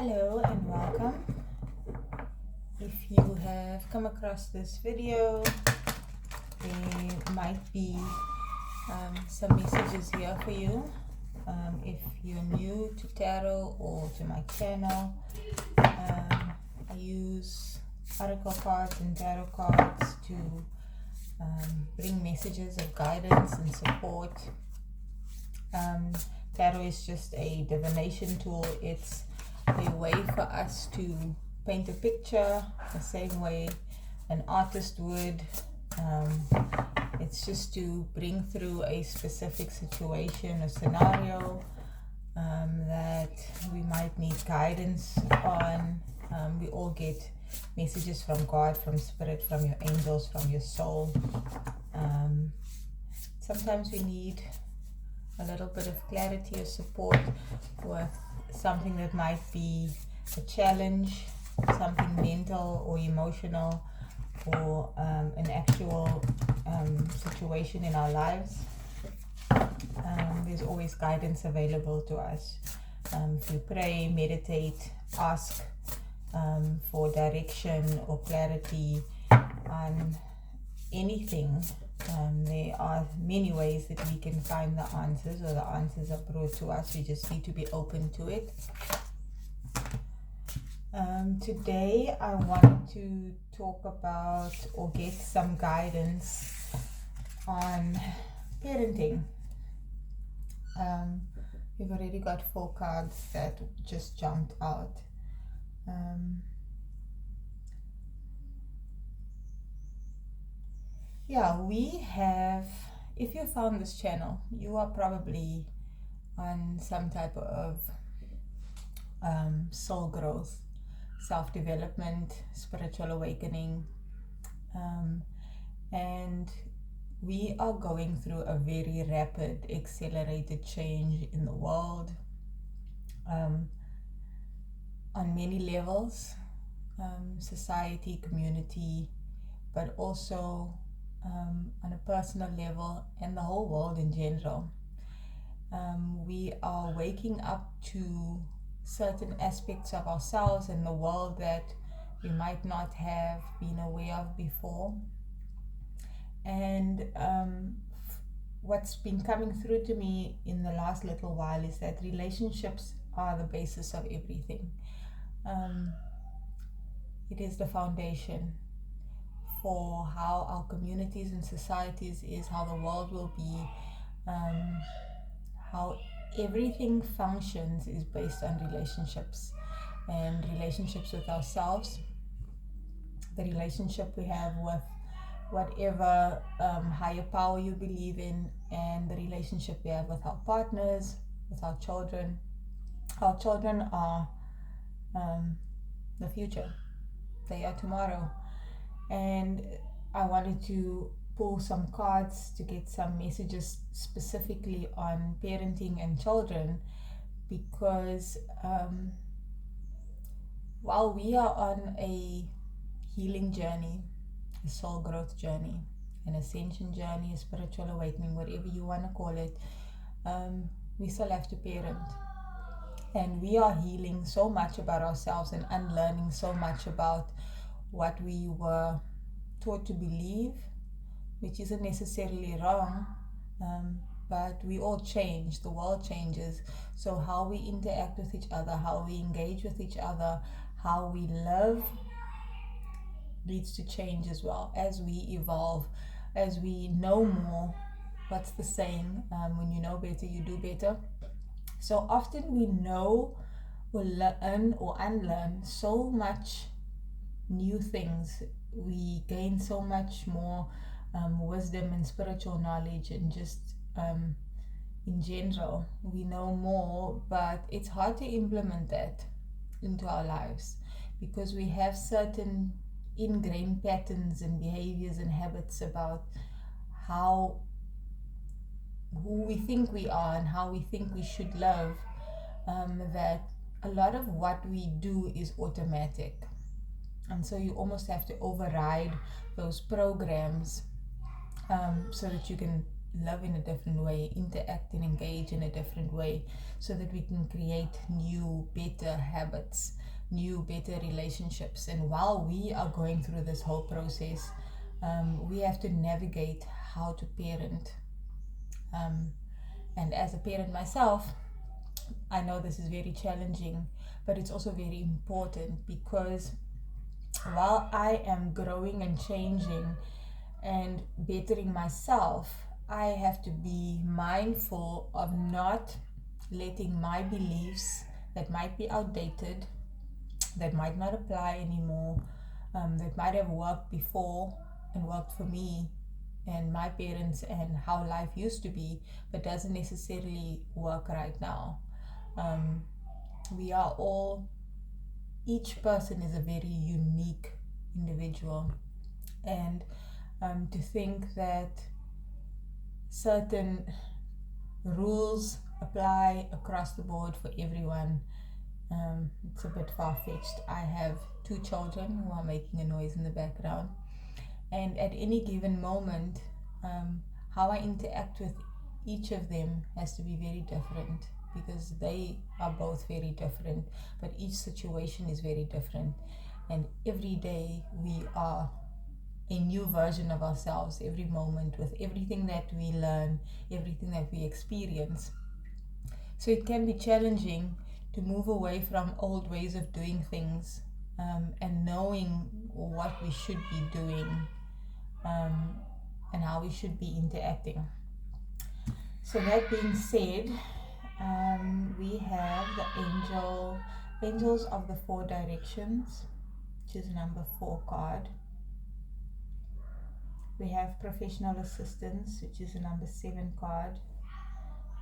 Hello and welcome. If you have come across this video, there might be some messages here for you. If you're new to tarot or to my channel, I use oracle cards and tarot cards to bring messages of guidance and support. Tarot is just a divination tool. It's a way for us to paint a picture the same way an artist would. It's just to bring through a specific situation or scenario that we might need guidance on. We all get messages from God, from Spirit, from your angels, from your soul. Sometimes we need a little bit of clarity or support with something that might be a challenge, something mental or emotional, or an actual situation in our lives. There's always guidance available to us. If you pray, meditate, ask for direction or clarity on anything, there are many ways that we can find the answers, or the answers are brought to us. We just need to be open to it. Today I want to talk about or get some guidance on parenting. We've already got 4 cards that just jumped out. We have, if you found this channel, you are probably on some type of soul growth, self-development, spiritual awakening, and we are going through a very rapid, accelerated change in the world on many levels, society, community, but also on a personal level and the whole world in general. We are waking up to certain aspects of ourselves and the world that we might not have been aware of before. And what's been coming through to me in the last little while is that relationships are the basis of everything. It is the foundation for how our communities and societies is, how the world will be, how everything functions is based on relationships, and relationships with ourselves, the relationship we have with whatever higher power you believe in, and the relationship we have with our partners, with our children. Our children are the future. They are tomorrow. And I wanted to pull some cards to get some messages specifically on parenting and children, because while we are on a healing journey, a soul growth journey, an ascension journey, a spiritual awakening, whatever you want to call it, we still have to parent. And we are healing so much about ourselves and unlearning so much about what we were taught to believe, which isn't necessarily wrong, but we all change, the world changes. So how we interact with each other, how we engage with each other, how we live needs to change as well as we evolve, as we know more. What's the saying? When you know better, you do better. So often we know or learn or unlearn so much new things. We gain so much more wisdom and spiritual knowledge, and just in general we know more, but it's hard to implement that into our lives because we have certain ingrained patterns and behaviors and habits about who we think we are and how we think we should live, that a lot of what we do is automatic. And so you almost have to override those programs so that you can live in a different way, interact and engage in a different way, so that we can create new, better habits, new, better relationships. And while we are going through this whole process, we have to navigate how to parent. And as a parent myself, I know this is very challenging, but it's also very important, because while I am growing and changing and bettering myself, I have to be mindful of not letting my beliefs that might be outdated, that might not apply anymore, that might have worked before and worked for me and my parents and how life used to be, but doesn't necessarily work right now. We are all, each person is a very unique individual, and to think that certain rules apply across the board for everyone, it's a bit far-fetched. I have 2 children who are making a noise in the background, and at any given moment, how I interact with each of them has to be very different, because they are both very different, but each situation is very different. And every day we are a new version of ourselves, every moment, with everything that we learn, everything that we experience. So it can be challenging to move away from old ways of doing things, and knowing what we should be doing, and how we should be interacting. So that being said, we have the angels of the 4 directions, which is number 4 card. We have professional assistance, which is a number 7 card.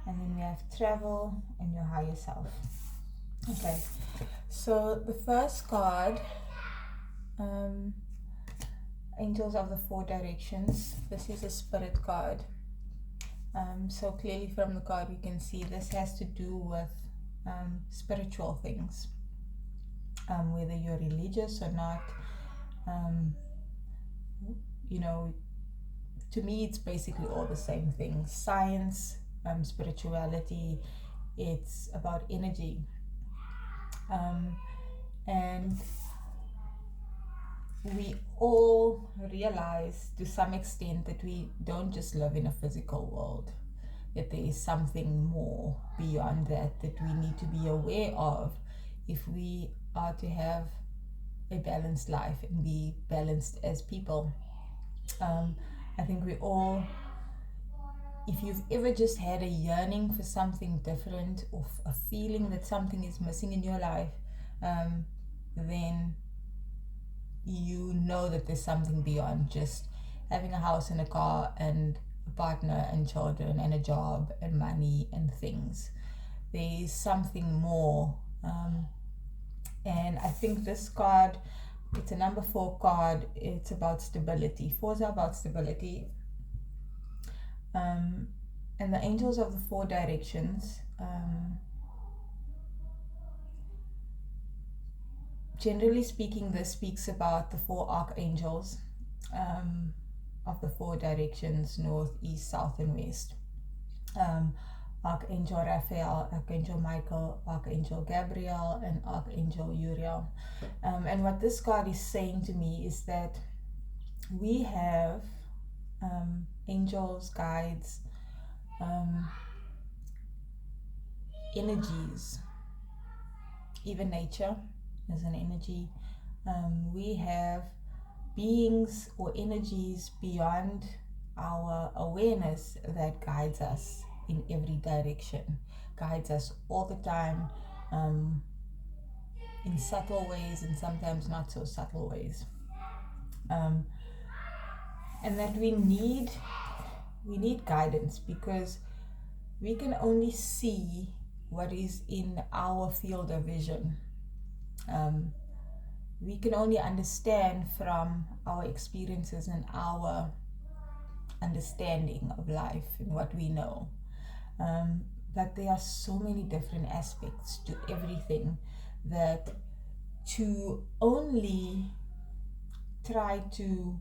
And then we have travel and your higher self. Okay, so the first card, angels of the 4 directions. This is a spirit card. So clearly from the card we can see this has to do with spiritual things, whether you're religious or not. You know, to me it's basically all the same thing. Science, spirituality, it's about energy. And we all realize to some extent that we don't just live in a physical world, that there is something more beyond that we need to be aware of if we are to have a balanced life and be balanced as people. I think we all, if you've ever just had a yearning for something different, or a feeling that something is missing in your life, then you know that there's something beyond just having a house and a car and a partner and children and a job and money and things. There's something more. And I think this card, it's a number 4 card. It's about stability. 4s are about stability. And the angels of the 4 directions, generally speaking, this speaks about the 4 archangels of the 4 directions: north, east, south, and west. Archangel Raphael, Archangel Michael, Archangel Gabriel, and Archangel Uriel. And what this card is saying to me is that we have angels, guides, energies, even nature is an energy. We have beings or energies beyond our awareness that guides us in every direction, guides us all the time, in subtle ways and sometimes not so subtle ways. And that we need guidance, because we can only see what is in our field of vision. We can only understand from our experiences and our understanding of life and what we know. But there are so many different aspects to everything that to only try to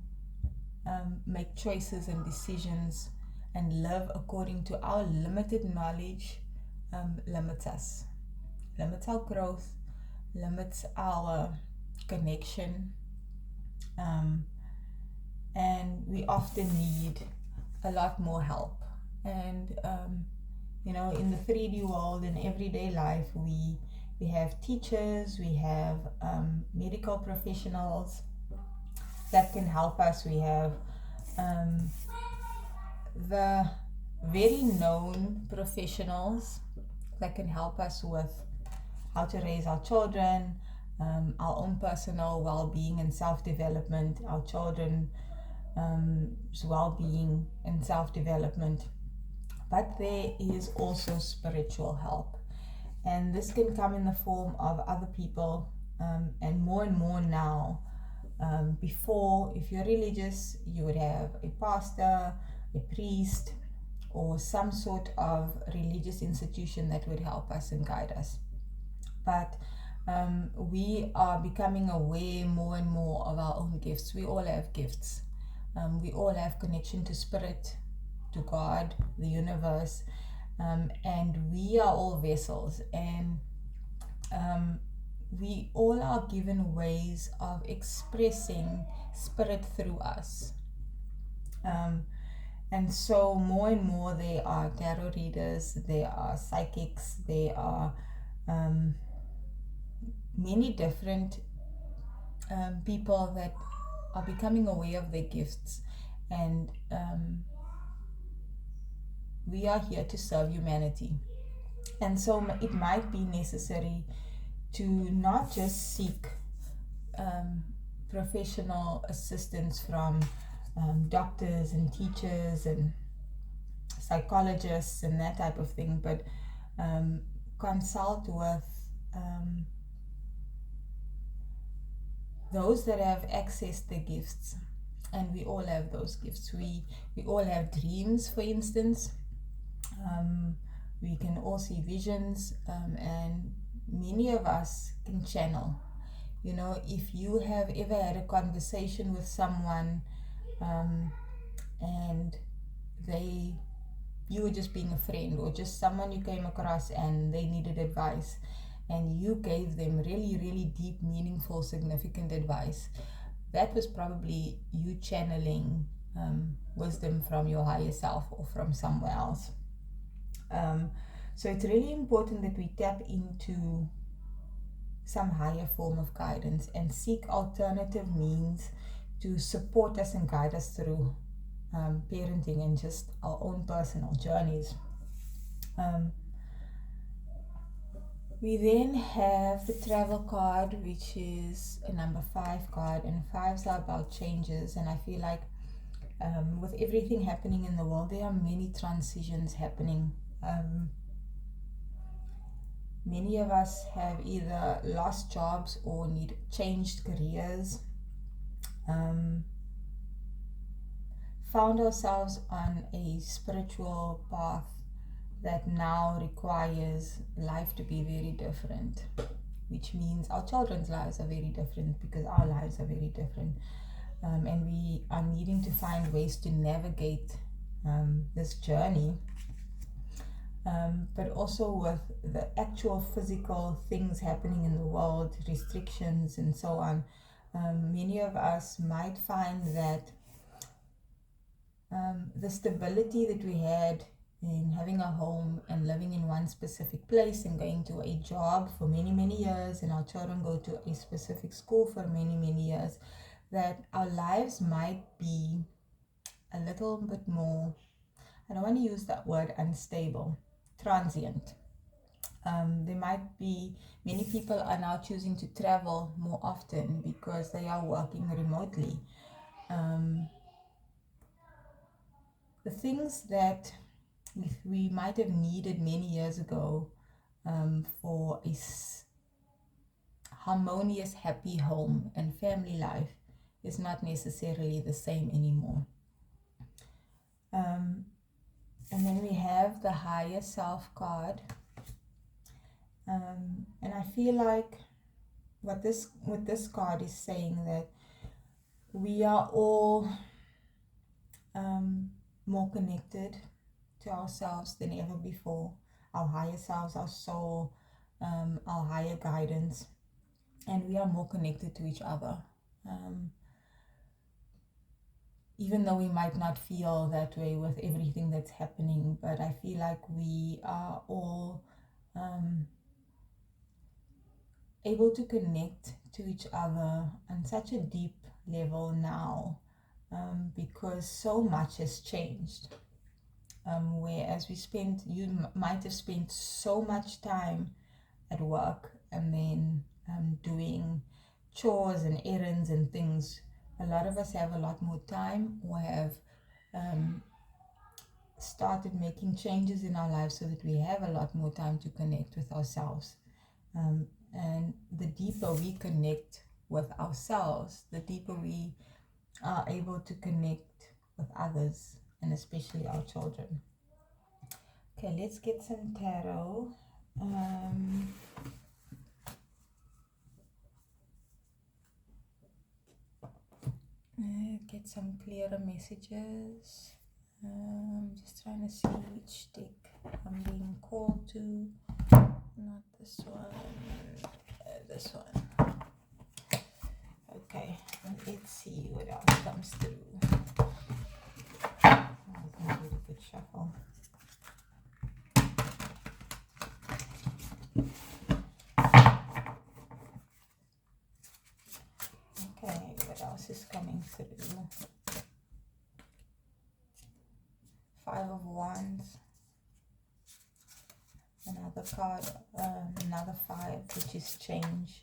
make choices and decisions and live according to our limited knowledge limits us, limits our growth, limits our connection, and we often need a lot more help. And in the 3D world, in everyday life, we have teachers, we have medical professionals that can help us. We have the very known professionals that can help us with how to raise our children, our own personal well-being and self-development, our children's well-being and self-development. But there is also spiritual help, and this can come in the form of other people, and more now. Before, if you're religious, you would have a pastor, a priest, or some sort of religious institution that would help us and guide us. But we are becoming aware more and more of our own gifts. We all have gifts. We all have connection to spirit, to God, the universe, and we are all vessels, and we all are given ways of expressing spirit through us. And so more and more there are tarot readers, there are psychics, there are many different people that are becoming aware of their gifts, and we are here to serve humanity. And so it might be necessary to not just seek professional assistance from doctors and teachers and psychologists and that type of thing, but consult with those that have accessed the gifts. And we all have those gifts. We all have dreams, for instance. We can all see visions, and many of us can channel. If you have ever had a conversation with someone, and you were just being a friend, or just someone you came across and they needed advice, and you gave them really, really deep, meaningful, significant advice, that was probably you channeling wisdom from your higher self or from somewhere else. So it's really important that we tap into some higher form of guidance and seek alternative means to support us and guide us through parenting and just our own personal journeys. We then have the travel card, which is a number 5 card, and 5s are about changes. And I feel like with everything happening in the world, there are many transitions happening. Many of us have either lost jobs or need changed careers, found ourselves on a spiritual path that now requires life to be very different, which means our children's lives are very different because our lives are very different, and we are needing to find ways to navigate this journey. But also with the actual physical things happening in the world, restrictions and so on, many of us might find that the stability that we had in having a home and living in one specific place and going to a job for many, many years, and our children go to a specific school for many, many years, that our lives might be a little bit more, I don't want to use that word unstable, transient. There might be, many people are now choosing to travel more often because they are working remotely. The things that we might have needed many years ago for a harmonious, happy home and family life is not necessarily the same anymore. And then we have the higher self card. And I feel like what this card is saying, that we are all more connected to ourselves than ever before, our higher selves, our soul, our higher guidance, and we are more connected to each other. Um, Even though we might not feel that way with everything that's happening, but I feel like we are all um, able to connect to each other on such a deep level now, because so much has changed. Whereas you might have spent so much time at work and then doing chores and errands and things. A lot of us have a lot more time, or have um, started making changes in our lives so that we have a lot more time to connect with ourselves. And the deeper we connect with ourselves, the deeper we are able to connect with others, and especially our children. Okay, let's get some tarot. Get some clearer messages. Just trying to see which deck I'm being called to. Not this one. This one. Okay, let's see what else comes through. I'm gonna do a good shuffle. Okay, what else is coming through? Five of Wands. Another card, another five, which is change.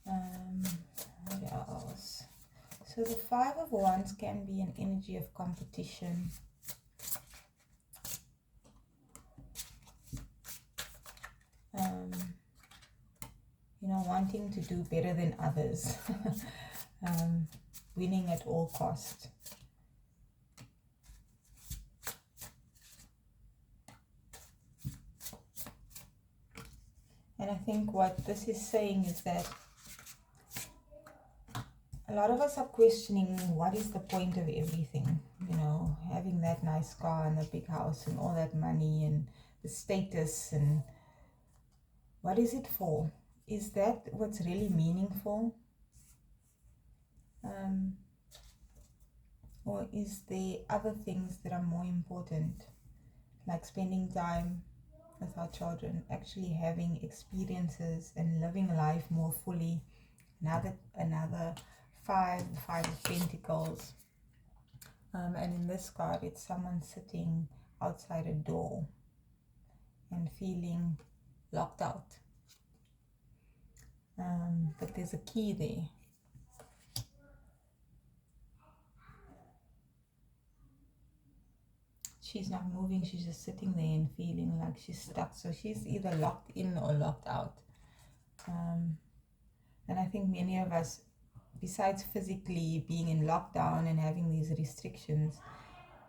What else? So the Five of Wands can be an energy of competition. Wanting to do better than others. Winning at all cost. And I think what this is saying is that a lot of us are questioning what is the point of everything. Having that nice car and the big house and all that money and the status, and what is it for? Is that what's really meaningful? Or is there other things that are more important, like spending time with our children, actually having experiences and living life more fully? Another five of Pentacles. And in this card, it's someone sitting outside a door and feeling locked out. But there's a key there. She's not moving, she's just sitting there and feeling like she's stuck. So she's either locked in or locked out. And I think many of us, besides physically being in lockdown and having these restrictions,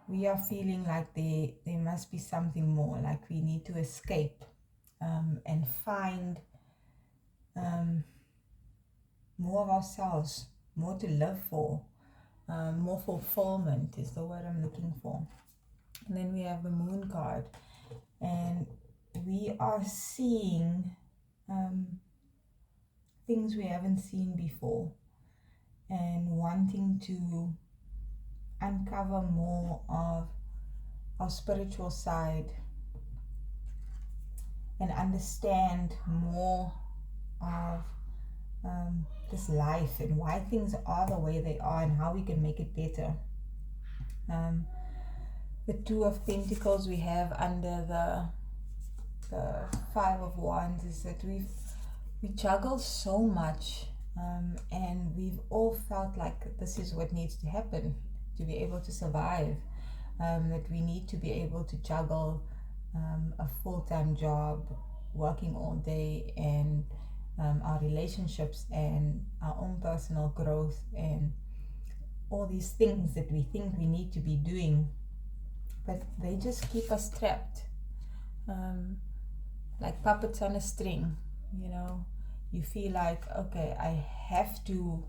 we are feeling like there must be something more, like we need to escape and find more of ourselves, more to live for, more fulfillment is the word I'm looking for. And then we have the Moon card, and we are seeing things we haven't seen before, and wanting to uncover more of our spiritual side and understand more of this life and why things are the way they are and how we can make it better. The Two of Pentacles we have under the Five of Wands is that we juggle so much, and we've all felt like this is what needs to happen to be able to survive, that we need to be able to juggle a full-time job, working all day, and our relationships and our own personal growth and all these things that we think we need to be doing, but they just keep us trapped, like puppets on a string. You feel like, okay, I have to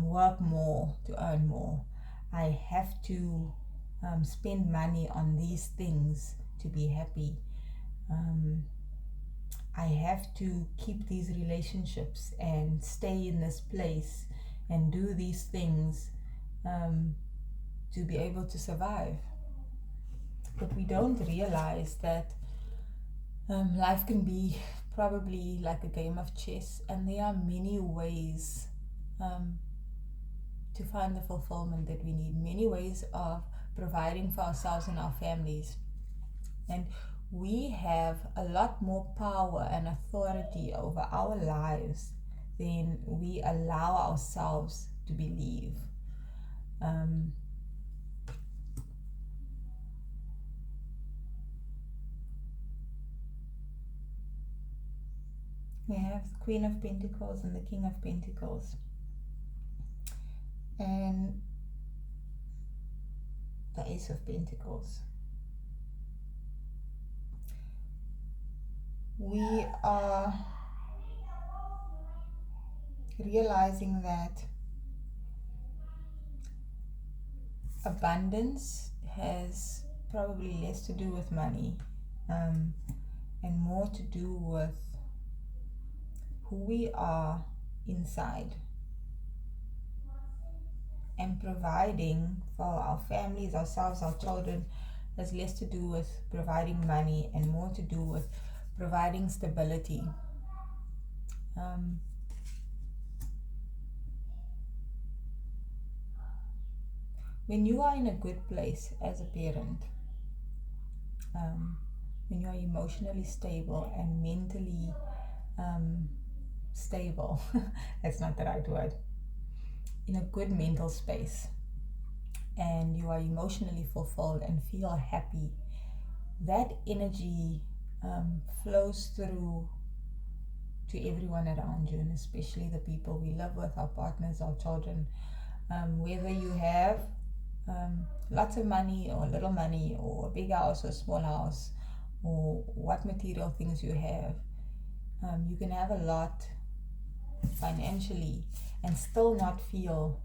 work more to earn more. I have to spend money on these things to be happy. I have to keep these relationships and stay in this place and do these things to be able to survive. But we don't realize that life can be probably like a game of chess, and there are many ways to find the fulfillment that we need, many ways of providing for ourselves and our families. And we have a lot more power and authority over our lives than we allow ourselves to believe. We have the Queen of Pentacles and the King of Pentacles. And the Ace of Pentacles. We are realizing that abundance has probably less to do with money and more to do with who we are inside. And providing for our families, ourselves, our children has less to do with providing money and more to do with providing stability. When you are in a good place as a parent, when you are emotionally stable and mentally stable, that's not the right word, in a good mental space, and you are emotionally fulfilled and feel happy, that energy flows through to everyone around you, and especially the people we live with, our partners, our children. Whether you have lots of money or little money, or a big house or a small house, or what material things you have, you can have a lot financially and still not feel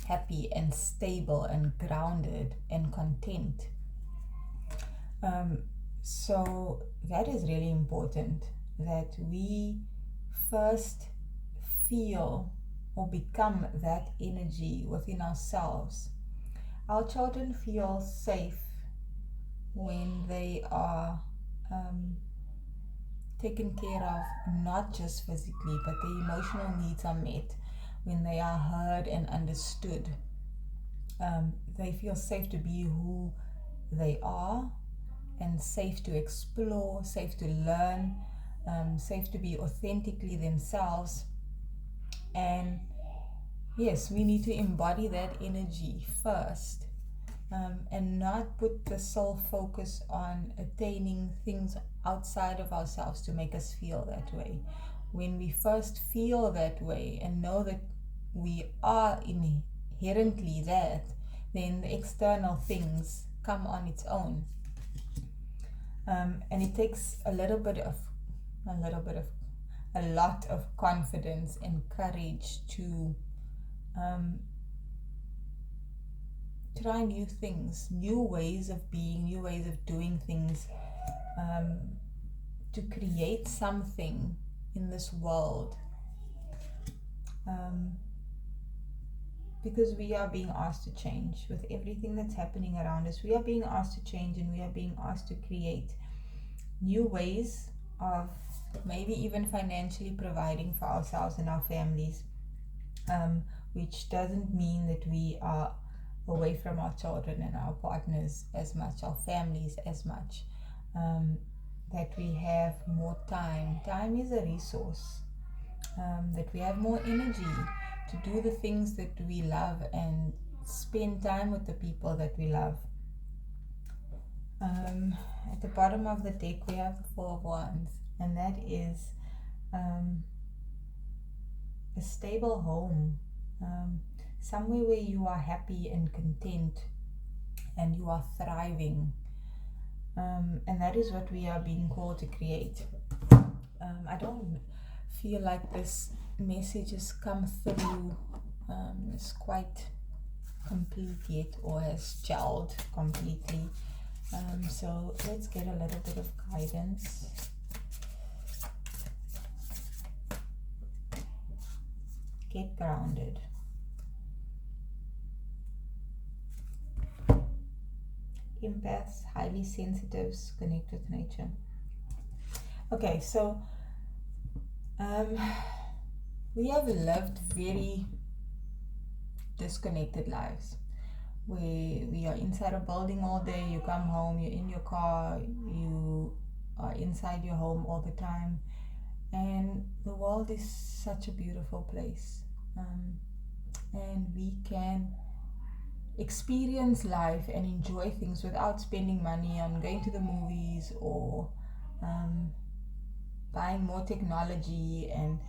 happy and stable and grounded and content. So that is really important, that we first feel or become that energy within ourselves. Our children feel safe when they are taken care of, not just physically, but their emotional needs are met, when they are heard and understood. They feel safe to be who they are, and safe to explore, safe to learn, safe to be authentically themselves. And yes, we need to embody that energy first, and not put the sole focus on attaining things outside of ourselves to make us feel that way. When we first feel that way and know that we are inherently that, then the external things come on its own. And it takes a lot of confidence and courage to try new things, new ways of being, new ways of doing things, to create something in this world. Because we are being asked to change with everything that's happening around us. We are being asked to change, and we are being asked to create new ways of maybe even financially providing for ourselves and our families, which doesn't mean that we are away from our children and our partners as much, our families as much, that we have more time. Time is a resource, that we have more energy to do the things that we love and spend time with the people that we love. At the bottom of the deck we have the Four of Wands, and that is a stable home, somewhere where you are happy and content and you are thriving, and that is what we are being called to create. I don't feel like this message has come through. It's quite complete yet or has gelled completely. So let's get a little bit of guidance. Get grounded. Empaths, highly sensitives, connect with nature. Okay, so we have lived very disconnected lives where we are inside a building all day, you come home, you're in your car, you are inside your home all the time, and the world is such a beautiful place. And we can experience life and enjoy things without spending money on going to the movies or buying more technology, and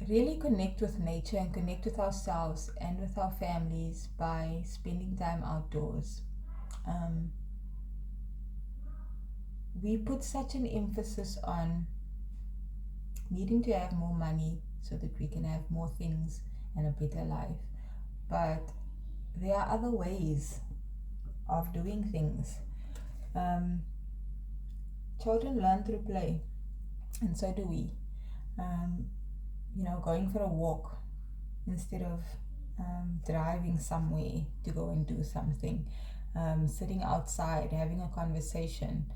really connect with nature and connect with ourselves and with our families by spending time outdoors. We put such an emphasis on needing to have more money so that we can have more things and a better life. But there are other ways of doing things. Children learn through play, and so do we. Going for a walk instead of driving somewhere to go and do something, sitting outside, having a conversation,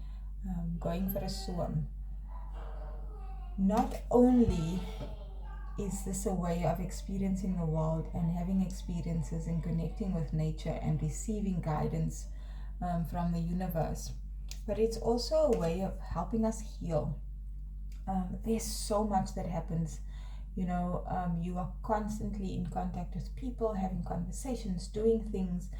going for a swim. Not only is this a way of experiencing the world and having experiences and connecting with nature and receiving guidance from the universe, but it's also a way of helping us heal. There's so much that happens. You are constantly in contact with people, having conversations, doing things,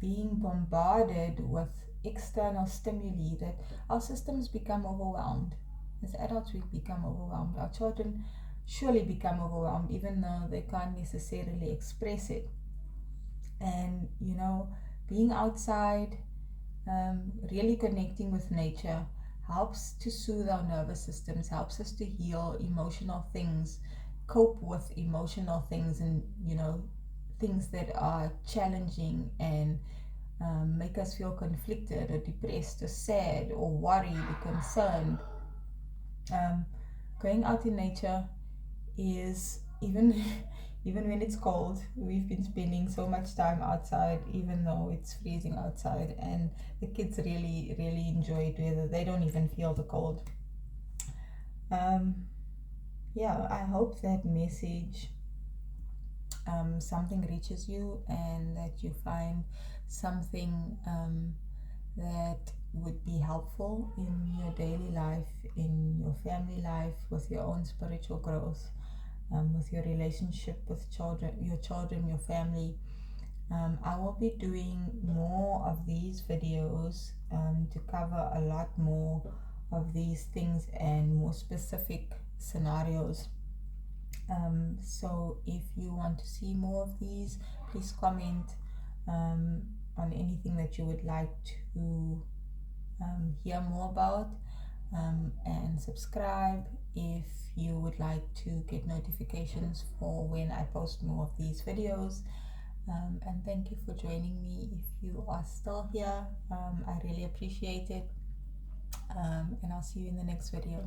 being bombarded with external stimuli that our systems become overwhelmed. As adults, we become overwhelmed. Our children surely become overwhelmed, even though they can't necessarily express it. And, being outside, really connecting with nature helps to soothe our nervous systems, helps us to heal emotional things, cope with emotional things, and, things that are challenging and make us feel conflicted or depressed or sad or worried or concerned. Going out in nature is even even when it's cold. We've been spending so much time outside even though it's freezing outside, and the kids really really enjoy it, whether they don't even feel the cold. I hope that message, something reaches you and that you find something that would be helpful in your daily life, in your family life, with your own spiritual growth, with your relationship with your children, your family. I will be doing more of these videos to cover a lot more of these things and more specific scenarios. So if you want to see more of these, please comment on anything that you would like to hear more about, and subscribe if you would like to get notifications for when I post more of these videos. And thank you for joining me. If you are still here, I really appreciate it. And I'll see you in the next video.